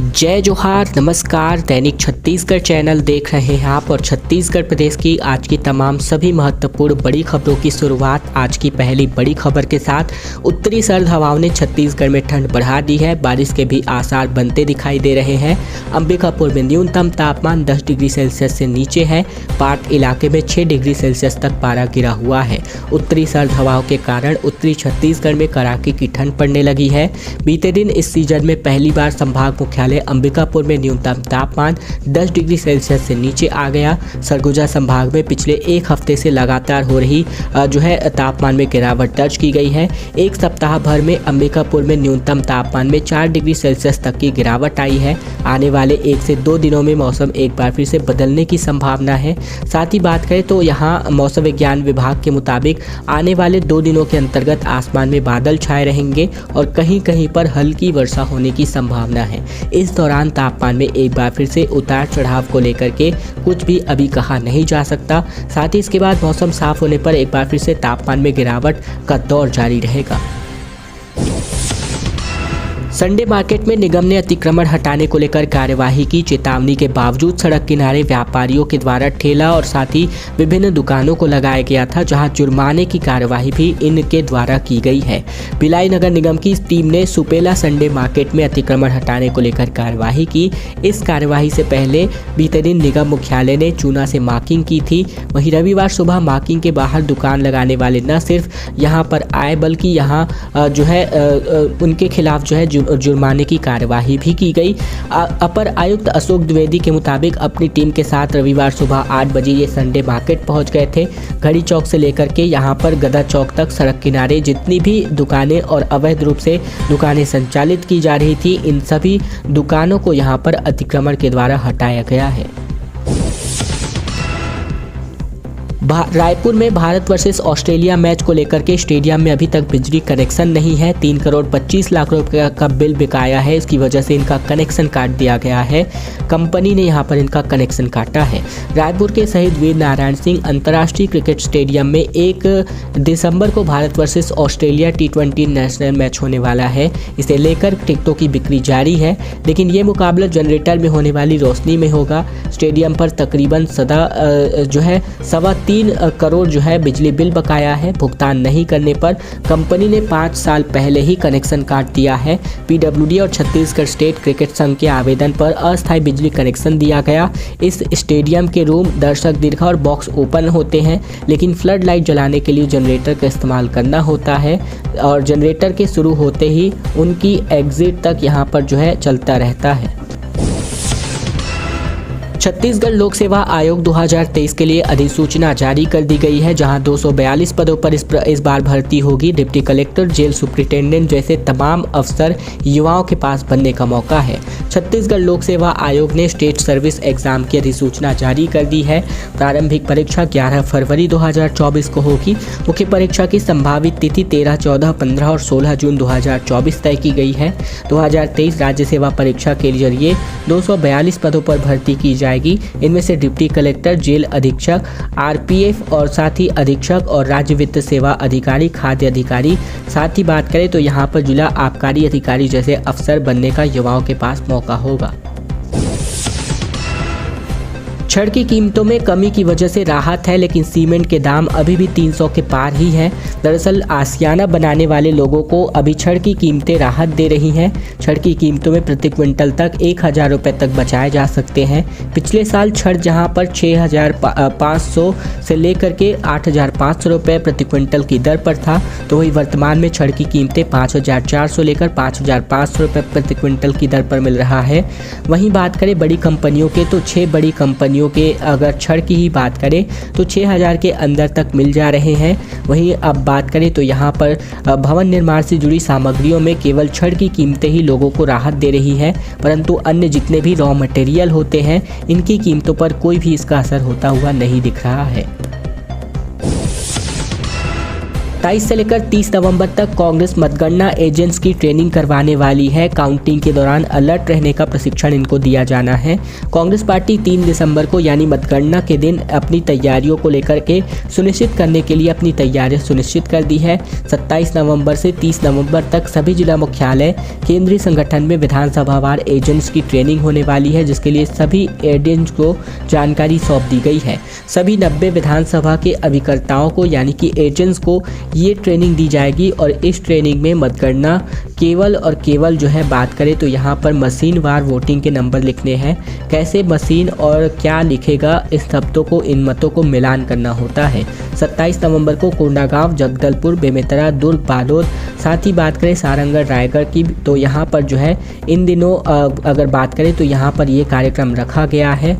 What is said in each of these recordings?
जय जोहार, नमस्कार। दैनिक छत्तीसगढ़ चैनल देख रहे हैं आप और छत्तीसगढ़ प्रदेश की आज की तमाम सभी महत्वपूर्ण बड़ी खबरों की शुरुआत आज की पहली बड़ी खबर के साथ। उत्तरी सर्द हवाओं ने छत्तीसगढ़ में ठंड बढ़ा दी है। बारिश के भी आसार बनते दिखाई दे रहे हैं। अंबिकापुर में न्यूनतम तापमान 10 डिग्री सेल्सियस से नीचे है। पाट इलाके में 6 डिग्री सेल्सियस तक पारा गिरा हुआ है। उत्तरी सर्द हवाओं के कारण उत्तरी छत्तीसगढ़ में कड़ाके की ठंड पड़ने लगी है। बीते दिन इस सीजन में पहली बार संभाग मुख्यालय अंबिकापुर में न्यूनतम तापमान 10 डिग्री सेल्सियस से नीचे आ गया। सरगुजा संभाग में पिछले एक हफ्ते से लगातार हो रही तापमान में गिरावट दर्ज की गई है। एक सप्ताह भर में अंबिकापुर में न्यूनतम तापमान में 4 डिग्री सेल्सियस तक की गिरावट आई है। आने वाले 1 से 2 दिनों में मौसम एक बार फिर से बदलने की संभावना है। साथ ही बात करें तो यहाँ मौसम विज्ञान विभाग के मुताबिक आने वाले 2 दिनों के अंतर्गत आसमान में बादल छाए रहेंगे और कहीं कहीं पर हल्की वर्षा होने की संभावना है। इस दौरान तापमान में एक बार फिर से उतार चढ़ाव को लेकर के कुछ भी अभी कहा नहीं जा सकता। साथ ही इसके बाद मौसम साफ होने पर एक बार फिर से तापमान में गिरावट का दौर जारी रहेगा। संडे मार्केट में निगम ने अतिक्रमण हटाने को लेकर कार्यवाही की। चेतावनी के बावजूद सड़क किनारे व्यापारियों के द्वारा ठेला और साथ ही विभिन्न दुकानों को लगाया गया था, जहां जुर्माने की कार्यवाही भी इनके द्वारा की गई है। भिलाई नगर निगम की टीम ने सुपेला संडे मार्केट में अतिक्रमण हटाने को लेकर कार्यवाही की। इस कार्यवाही से पहले बीते दिन निगम मुख्यालय ने चूना से मार्किंग की थी। वहीं रविवार सुबह मार्किंग के बाहर दुकान लगाने वाले न सिर्फ यहां पर आए बल्कि यहां उनके खिलाफ जुर्माने की कार्यवाही भी की गई। अपर आयुक्त अशोक द्विवेदी के मुताबिक अपनी टीम के साथ रविवार सुबह 8 बजे ये संडे मार्केट पहुंच गए थे। घड़ी चौक से लेकर के यहां पर गदा चौक तक सड़क किनारे जितनी भी दुकानें और अवैध रूप से दुकानें संचालित की जा रही थी, इन सभी दुकानों को यहां पर अतिक्रमण के द्वारा हटाया गया है। रायपुर में भारत वर्सेस ऑस्ट्रेलिया मैच को लेकर के स्टेडियम में अभी तक बिजली कनेक्शन नहीं है। 3 करोड़ 25 लाख रुपए का बिल बिकाया है। इसकी वजह से इनका कनेक्शन काट दिया गया है। कंपनी ने यहां पर इनका कनेक्शन काटा है। रायपुर के शहीद वीर नारायण सिंह अंतर्राष्ट्रीय क्रिकेट स्टेडियम में 1 दिसंबर को Bharat versus Australia T20 national match होने वाला है। इसे लेकर टिकटों की बिक्री जारी है, लेकिन ये मुकाबला जनरेटर में होने वाली रोशनी में होगा। स्टेडियम पर तकरीबन 3.25 करोड़ बिजली बिल बकाया है। भुगतान नहीं करने पर कंपनी ने 5 साल पहले ही कनेक्शन काट दिया है। PWD और छत्तीसगढ़ स्टेट क्रिकेट संघ के आवेदन पर अस्थायी बिजली कनेक्शन दिया गया। इस स्टेडियम के रूम, दर्शक दीर्घा और बॉक्स ओपन होते हैं, लेकिन फ्लड लाइट जलाने के लिए जनरेटर का इस्तेमाल करना होता है और जनरेटर के शुरू होते ही उनकी एग्जिट तक यहाँ पर चलता रहता है। छत्तीसगढ़ लोक सेवा आयोग 2023 के लिए अधिसूचना जारी कर दी गई है, जहां 242 पदों पर इस बार भर्ती होगी। डिप्टी कलेक्टर, जेल सुप्रिंटेंडेंट जैसे तमाम अफसर युवाओं के पास बनने का मौका है। छत्तीसगढ़ लोक सेवा आयोग ने स्टेट सर्विस एग्जाम की अधिसूचना जारी कर दी है। प्रारंभिक परीक्षा 11 फरवरी 2024 को होगी। मुख्य परीक्षा की संभावित तिथि 13, 14, 15 और 16 जून 2024 तय की गई है। 2023 राज्य सेवा परीक्षा के जरिए 242 पदों पर भर्ती की जाएगी। इनमें से डिप्टी कलेक्टर, जेल अधीक्षक, RPF और साथ ही अधीक्षक और राज्य वित्त सेवा अधिकारी, खाद्य अधिकारी, साथ ही बात करें तो यहाँ पर जिला आबकारी अधिकारी जैसे अफसर बनने का युवाओं के पास मौका होगा। छड़ की कीमतों में कमी की वजह से राहत है, लेकिन सीमेंट के दाम अभी भी 300 के पार ही हैं। दरअसल आशियाना बनाने वाले लोगों को अभी छड़ की कीमतें राहत दे रही हैं। छड़ की कीमतों में प्रति क्विंटल तक 1000 रुपये तक बचाए जा सकते हैं। पिछले साल छड़ जहां पर 6500 से लेकर के 8500 रुपये प्रति क्विंटल की दर पर था, तो वही वर्तमान में छड़ की कीमतें 5400 लेकर 5500 रुपये प्रति क्विंटल की दर पर मिल रहा है। वहीं बात करें बड़ी कंपनियों के, तो 6 बड़ी कंपनियों के अगर छड़ की ही बात करें तो 6000 के अंदर तक मिल जा रहे हैं। वहीं अब बात करें तो यहाँ पर भवन निर्माण से जुड़ी सामग्रियों में केवल छड़ की कीमतें ही लोगों को राहत दे रही है, परंतु अन्य जितने भी रॉ मटेरियल होते हैं इनकी कीमतों पर कोई भी इसका असर होता हुआ नहीं दिख रहा है। 27 से लेकर 30 नवंबर तक कांग्रेस मतगणना एजेंट्स की ट्रेनिंग करवाने वाली है। काउंटिंग के दौरान अलर्ट रहने का प्रशिक्षण इनको दिया जाना है। कांग्रेस पार्टी 3 दिसंबर को यानी मतगणना के दिन अपनी तैयारियों को लेकर के सुनिश्चित करने के लिए अपनी तैयारियां सुनिश्चित कर दी है। 27 नवंबर से 30 नवंबर तक सभी जिला मुख्यालय केंद्रीय संगठन में विधानसभावार एजेंट्स की ट्रेनिंग होने वाली है, जिसके लिए सभी एजेंट्स को जानकारी सौंप दी गई है। सभी 90 विधानसभा के अभिकर्ताओं को यानी कि एजेंट्स को ये ट्रेनिंग दी जाएगी और इस ट्रेनिंग में मतगणना केवल और केवल जो है बात करें तो यहाँ पर मशीन वार वोटिंग के नंबर लिखने हैं। कैसे मशीन और क्या लिखेगा, इस शब्दों को इन मतों को मिलान करना होता है। 27 नवंबर को कोंडागांव, जगदलपुर, बेमेतरा, दुर्ग, बालोद, साथ ही बात करें सारंगढ़, रायगढ़ की, तो यहाँ पर जो है इन दिनों अगर बात करें तो यहाँ पर ये कार्यक्रम रखा गया है।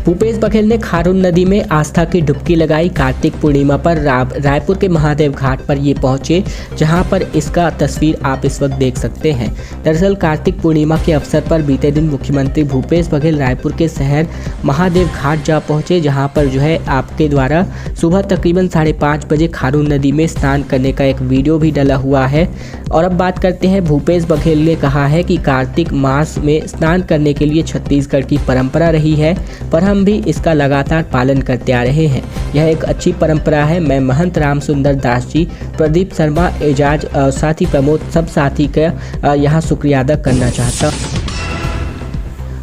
भूपेश बघेल ने खारून नदी में आस्था की डुबकी लगाई। कार्तिक पूर्णिमा पर रायपुर के महादेव घाट पर ये पहुंचे, जहां पर इसका तस्वीर आप इस वक्त देख सकते हैं। दरअसल कार्तिक पूर्णिमा के अवसर पर बीते दिन मुख्यमंत्री भूपेश बघेल रायपुर के शहर महादेव घाट जा पहुंचे, जहां पर जो है आपके द्वारा सुबह तकरीबन 5:30 बजे खारून नदी में स्नान करने का एक वीडियो भी डला हुआ है। और अब बात करते हैं, भूपेश बघेल ने कहा है कि कार्तिक मास में स्नान करने के लिए छत्तीसगढ़ की परंपरा रही है, पर हम भी इसका लगातार पालन करते आ रहे हैं। यह एक अच्छी परंपरा है। मैं महंत राम सुंदर दास जी, प्रदीप शर्मा, एजाज, साथी प्रमोद, सब साथी का यहाँ शुक्रिया अदा करना चाहता हूँ।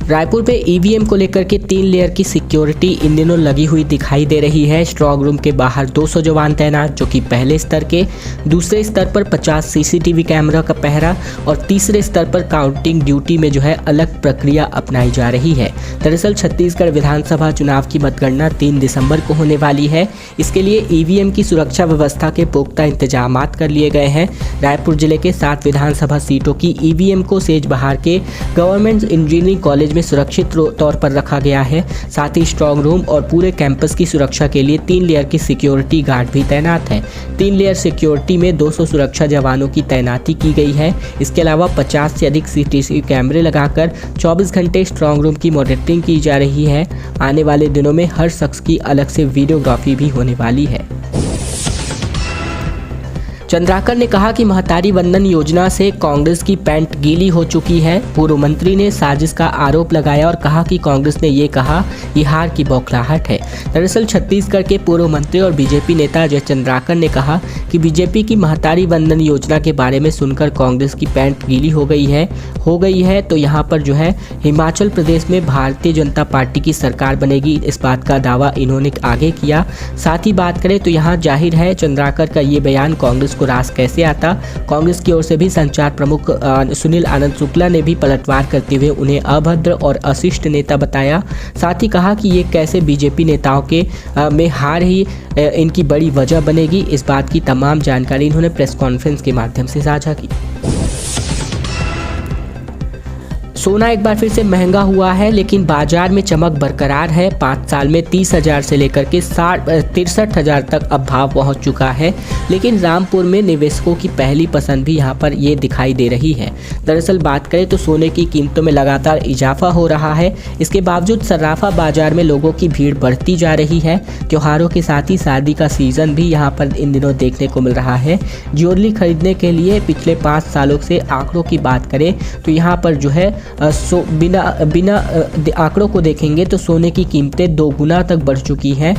रायपुर पे ईवीएम को लेकर के 3 लेयर की सिक्योरिटी इन दिनों लगी हुई दिखाई दे रही है। स्ट्रॉन्ग रूम के बाहर 200 जवान तैनात, जो कि पहले स्तर के, दूसरे स्तर पर 50 सीसीटीवी कैमरा का पहरा और तीसरे स्तर पर काउंटिंग ड्यूटी में जो है अलग प्रक्रिया अपनाई जा रही है। दरअसल छत्तीसगढ़ विधानसभा चुनाव की मतगणना 3 दिसंबर को होने वाली है। इसके लिए ईवीएम की सुरक्षा व्यवस्था के पुख्ता इंतजाम कर लिए गए हैं। रायपुर जिले के 7 विधानसभा सीटों की ईवीएम को सेजबहार के गवर्नमेंट इंजीनियरिंग कॉलेज में सुरक्षित तौर पर रखा गया है। साथ ही स्ट्रॉन्ग रूम और पूरे कैंपस की सुरक्षा के लिए 3 लेयर की सिक्योरिटी गार्ड भी तैनात है। 3 लेयर सिक्योरिटी में 200 सुरक्षा जवानों की तैनाती की गई है। इसके अलावा 50 से अधिक सीसीटीवी कैमरे लगाकर 24 घंटे स्ट्रॉन्ग रूम की मॉनिटरिंग की जा रही है। आने वाले दिनों में हर शख्स की अलग से वीडियोग्राफी भी होने वाली है। चंद्राकर ने कहा कि महतारी वंदन योजना से कांग्रेस की पैंट गीली हो चुकी है। पूर्व मंत्री ने साजिश का आरोप लगाया और कहा कि कांग्रेस ने ये कहा कि हार की बौखलाहट है। दरअसल छत्तीसगढ़ के पूर्व मंत्री और बीजेपी नेता अजय चंद्राकर ने कहा कि बीजेपी की महतारी वंदन योजना के बारे में सुनकर कांग्रेस की पैंट गीली हो गई है। तो यहाँ पर जो है हिमाचल प्रदेश में भारतीय जनता पार्टी की सरकार बनेगी, इस बात का दावा इन्होंने आगे किया। साथ ही बात करें तो यहाँ जाहिर है चंद्राकर का ये बयान कांग्रेस को रास कैसे आता। कांग्रेस की ओर से भी संचार प्रमुख सुनील आनंद शुक्ला ने भी पलटवार करते हुए उन्हें अभद्र और अशिष्ट नेता बताया। साथ ही कहा कि ये कैसे बीजेपी नेताओं के में हार ही इनकी बड़ी वजह बनेगी। इस बात की तमाम जानकारी इन्होंने प्रेस कॉन्फ्रेंस के माध्यम से साझा की। सोना एक बार फिर से महंगा हुआ है, लेकिन बाजार में चमक बरकरार है। 5 साल में 30,000 से लेकर के 63,000 तक अब भाव पहुंच चुका है। लेकिन रामपुर में निवेशकों की पहली पसंद भी यहां पर ये दिखाई दे रही है। दरअसल बात करें तो सोने की कीमतों में लगातार इजाफा हो रहा है। इसके बावजूद सर्राफा बाजार में लोगों की भीड़ बढ़ती जा रही है। त्योहारों के साथ ही शादी का सीजन भी यहाँ पर इन दिनों देखने को मिल रहा है। ज्वेलरी खरीदने के लिए पिछले 5 सालों से आंकड़ों की बात करें तो यहाँ पर जो है बिना आंकड़ों को देखेंगे तो सोने की कीमतें 2 गुना तक बढ़ चुकी हैं।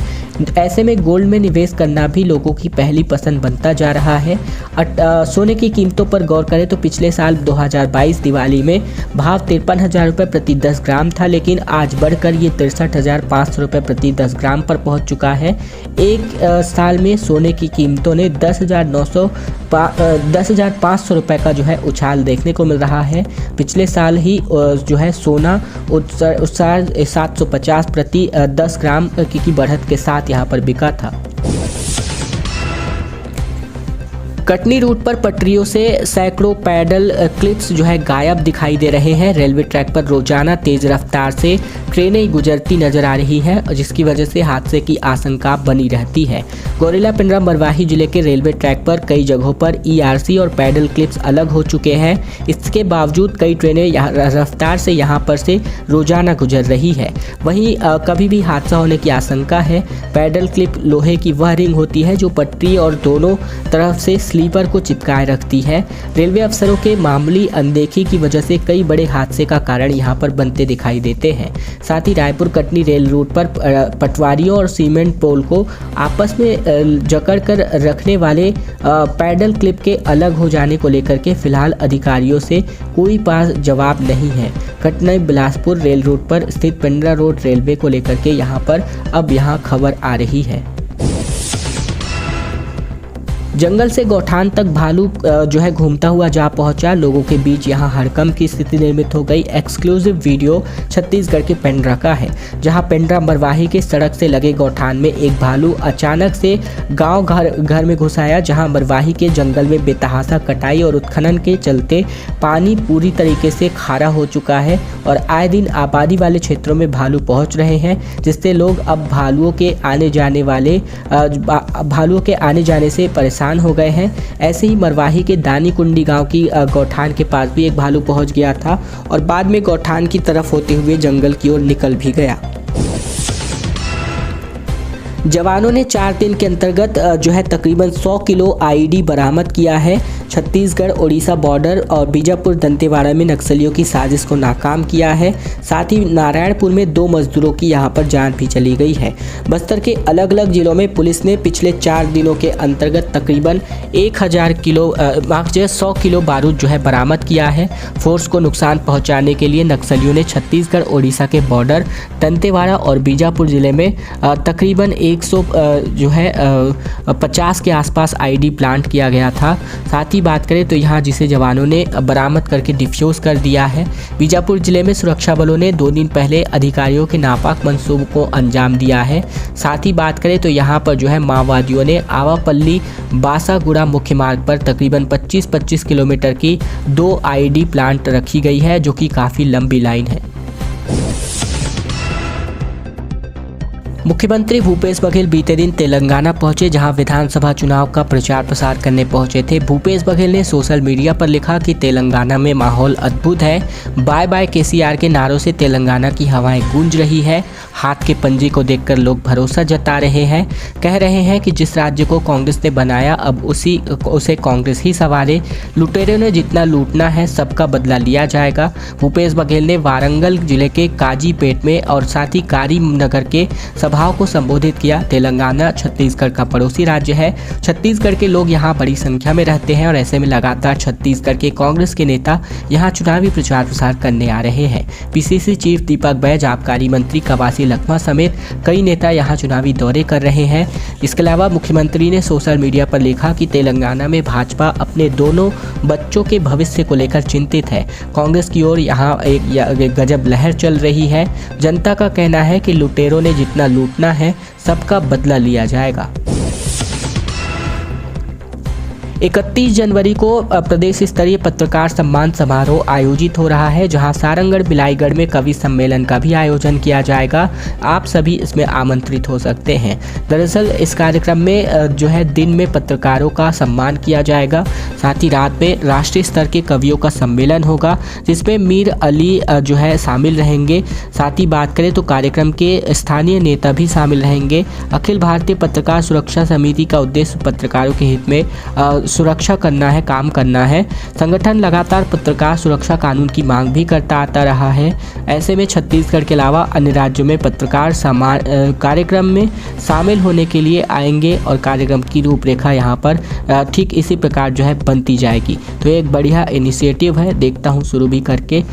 ऐसे में गोल्ड में निवेश करना भी लोगों की पहली पसंद बनता जा रहा है। सोने की कीमतों पर गौर करें तो पिछले साल 2022 दिवाली में भाव 53,000 रुपये प्रति 10 ग्राम था, लेकिन आज बढ़कर ये 63,500 रुपये प्रति 10 ग्राम पर पहुंच चुका है। एक साल में सोने की कीमतों ने 10,500 रुपये का जो है उछाल देखने को मिल रहा है। पिछले साल ही जो है सोना 750 प्रति 10 ग्राम की बढ़त के साथ यहाँ पर बिका था। कटनी रूट पर पटरियों से सैकड़ों पैडल क्लिप्स जो है गायब दिखाई दे रहे हैं। रेलवे ट्रैक पर रोजाना तेज रफ्तार से ट्रेनें गुजरती नजर आ रही हैं, जिसकी वजह से हादसे की आशंका बनी रहती है। गौरेला पिंडरा मरवाही जिले के रेलवे ट्रैक पर कई जगहों पर ERC और पैडल क्लिप्स अलग हो चुके हैं। इसके बावजूद कई ट्रेनें रफ्तार से यहाँ पर से रोजाना गुजर रही है। वहीं कभी भी हादसा होने की आशंका है। पैडल क्लिप लोहे की वह रिंग होती है जो पटरी और दोनों तरफ से स्लीपर को चिपकाए रखती है। रेलवे अफसरों के मामूली अनदेखी की वजह से कई बड़े हादसे का कारण यहां पर बनते दिखाई देते हैं। साथ ही रायपुर कटनी रेल रूट पर पटवारियों और सीमेंट पोल को आपस में जकड़ कर रखने वाले पैडल क्लिप के अलग हो जाने को लेकर के फिलहाल अधिकारियों से कोई पास जवाब नहीं है। कटनी बिलासपुर रेल रूट पर स्थित पिंडरा रोड रेलवे को लेकर के यहाँ पर अब खबर आ रही है। जंगल से गौठान तक भालू जो है घूमता हुआ जा पहुंचा। लोगों के बीच यहां हड़कंप की स्थिति निर्मित हो गई। एक्सक्लूसिव वीडियो छत्तीसगढ़ के पेंड्रा का है, जहां पेंड्रा मरवाही के सड़क से लगे गौठान में एक भालू अचानक से गांव घर में घुस आया, जहां मरवाही के जंगल में बेतहाशा कटाई और उत्खनन के चलते पानी पूरी तरीके से खारा हो चुका है और आए दिन आबादी वाले क्षेत्रों में भालू पहुँच रहे हैं, जिससे लोग अब भालुओं के आने जाने से परेशान हो गए हैं। ऐसे ही मरवाही के दानी कुंडी गांव की गौठान के पास भी एक भालू पहुंच गया था और बाद में गौठान की तरफ होते हुए जंगल की ओर निकल भी गया। जवानों ने 4 दिन के अंतर्गत जो है तकरीबन 100 किलो IED बरामद किया है। छत्तीसगढ़ ओडिशा बॉर्डर और बीजापुर दंतेवाड़ा में नक्सलियों की साजिश को नाकाम किया है। साथ ही नारायणपुर में 2 मजदूरों की यहां पर जान भी चली गई है। बस्तर के अलग अलग जिलों में पुलिस ने पिछले 4 दिनों के अंतर्गत तकरीबन 100 किलो बारूद जो है बरामद किया है। फोर्स को नुकसान पहुंचाने के लिए नक्सलियों ने छत्तीसगढ़ ओडिशा के बॉर्डर दंतेवाड़ा और बीजापुर जिले में तकरीबन 150 के आसपास IED प्लांट किया गया था। साथ ही बात करें तो यहाँ जिसे जवानों ने बरामद करके डिफ्यूज कर दिया है। बीजापुर जिले में सुरक्षा बलों ने 2 दिन पहले अधिकारियों के नापाक मंसूबों को अंजाम दिया है। साथ ही बात करें तो यहाँ पर जो है माओवादियों ने आवापल्ली बासागुड़ा मुख्य मार्ग पर तकरीबन 25 किलोमीटर की 2 IED प्लांट रखी गई है, जो कि काफ़ी लंबी लाइन है। मुख्यमंत्री भूपेश बघेल बीते दिन तेलंगाना पहुंचे, जहां विधानसभा चुनाव का प्रचार प्रसार करने पहुंचे थे। भूपेश बघेल ने सोशल मीडिया पर लिखा कि तेलंगाना में माहौल अद्भुत है। बाय बाय KCR के नारों से तेलंगाना की हवाएं गूंज रही है। हाथ के पंजे को देखकर लोग भरोसा जता रहे हैं। कह रहे हैं कि जिस राज्य को कांग्रेस ने बनाया अब उसे कांग्रेस ही संवारे। लुटेरों ने जितना लूटना है सबका बदला लिया जाएगा। भूपेश बघेल ने वारंगल जिले के काजीपेट में और साथ ही कारीमनगर के सभाओं को संबोधित किया। तेलंगाना छत्तीसगढ़ का पड़ोसी राज्य है। छत्तीसगढ़ के लोग यहाँ बड़ी संख्या में रहते हैं और ऐसे में लगातार छत्तीसगढ़ के कांग्रेस के नेता यहाँ चुनावी प्रचार प्रसार करने आ रहे हैं। PCC चीफ दीपक बैज, आबकारी मंत्री कवासी लखमा समेत कई नेता यहाँ चुनावी दौरे कर रहे हैं। इसके अलावा मुख्यमंत्री ने सोशल मीडिया पर लिखा कि तेलंगाना में भाजपा अपने दोनों बच्चों के भविष्य को लेकर चिंतित है। कांग्रेस की ओर यहाँ एक गजब लहर चल रही है। जनता का कहना है कि लुटेरों ने जितना लूटना है सबका बदला लिया जाएगा। 31 जनवरी को प्रदेश स्तरीय पत्रकार सम्मान समारोह आयोजित हो रहा है, जहां सारंगढ़ बिलाईगढ़ में कवि सम्मेलन का भी आयोजन किया जाएगा। आप सभी इसमें आमंत्रित हो सकते हैं। दरअसल इस कार्यक्रम में जो है दिन में पत्रकारों का सम्मान किया जाएगा, साथ ही रात में राष्ट्रीय स्तर के कवियों का सम्मेलन होगा, जिसमें मीर अली जो है शामिल रहेंगे। साथ ही बात करें तो कार्यक्रम के स्थानीय नेता भी शामिल रहेंगे। अखिल भारतीय पत्रकार सुरक्षा समिति का उद्देश्य पत्रकारों के हित में सुरक्षा करना है, काम करना है। संगठन लगातार पत्रकार सुरक्षा कानून की मांग भी करता आता रहा है। ऐसे में छत्तीसगढ़ के अलावा अन्य राज्यों में पत्रकार कार्यक्रम में शामिल होने के लिए आएंगे और कार्यक्रम की रूपरेखा यहाँ पर ठीक इसी प्रकार जो है बनती जाएगी। तो एक बढ़िया इनिशिएटिव है, देखता हूँ शुरू भी करके